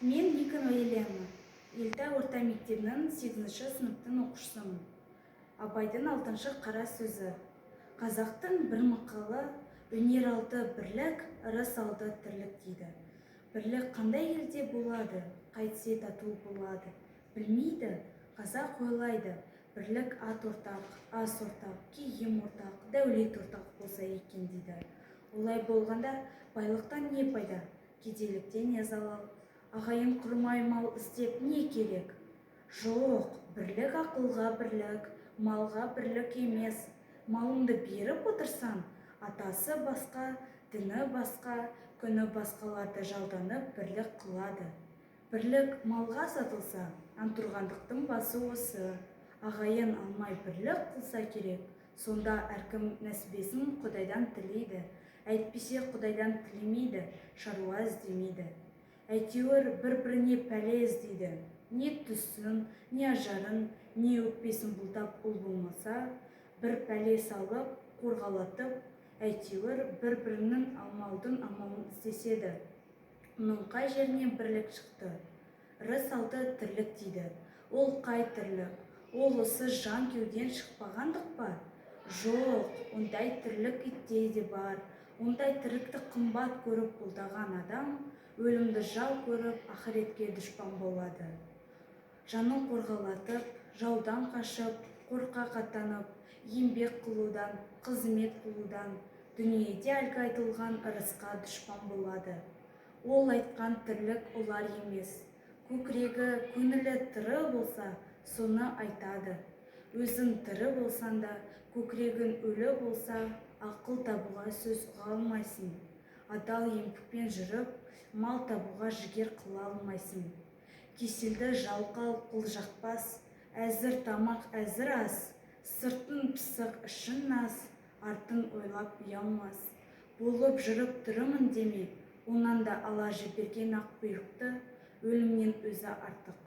Мен Никон Уильяммын. Елтай орта мектебінің 8-ші сыныптың оқушысымын. Абайдың 6-шы қара сөзі. Қазақтың бір мақалы, өнер алды бірлік, ырыс алды тірлік дейді. Бірлік қандай елде болады, қайтсе тату болады. Білмейді, қазақ ойлайды, бірлік ат ортақ, ас ортақ, киім ортақ, дәулет ортақ болса екен дейді. Олай болғанда байлықтан не пайда, кедейліктен не залал? Ағайын құрмай мал іздеп не керек? Жоқ, бірлік ақылға бірлік, малға бірлік емес. Малыңды беріп отырсаң, атасы басқа, діні басқа, күні басқаларды жалданып бірлік қылады. Бірлік малға сатылса, антұрғандықтың басы осы. Ағайын алмай бірлік қылса керек, сонда әркім нәсібесін Құдайдан тілейді. Әйтпесе Құдайдан тілемейді, шаруа іздемейді. Әйтеуір бір-біріне пәле іздейді. Не түссін, не ажарын, не өкпесін бұлдап ұл болмаса, бір пәле салып, қорғалатып, әйтеуір бір-бірінің амалдың амалын істеседі. Мұның қай жерінен бірлік шықты? Ырыс алды тірлік дейді. Ол қай тірлік? Ол осы жан кеуден шықпағандық па? Жоқ, ондай тірлік итте де бар. Ондай тірлікті қымбат көріп бұлдаған адам өлімді жау көріп, ақыретке дұшпан болады. Жанын қорғалатып, жаудан қашып, қорқақ атанып, еңбек қылудан, қызмет қылудан, дүниеде әлгі айтылған ырысқа дұшпан болады. Ол айтқан тірлік олар емес. Көкірегі, көңілі тірі болса, соны айтады. Өзің тірі болсан да, көкірегін өлі болса, ақыл табуға сөз ұға алмайсың. Адал еңбекпен жүріп, мал табуға жігер қыла алмайсың. Кеселді жалқау қылжақпас, әзір тамақ әзір ас, сыртын пысық ішін наз, артын ойлап ұялмас. Болып жүріп тұрымын деме, онан да ала жіберген ақ бұйрықты өлімнен өзі артық.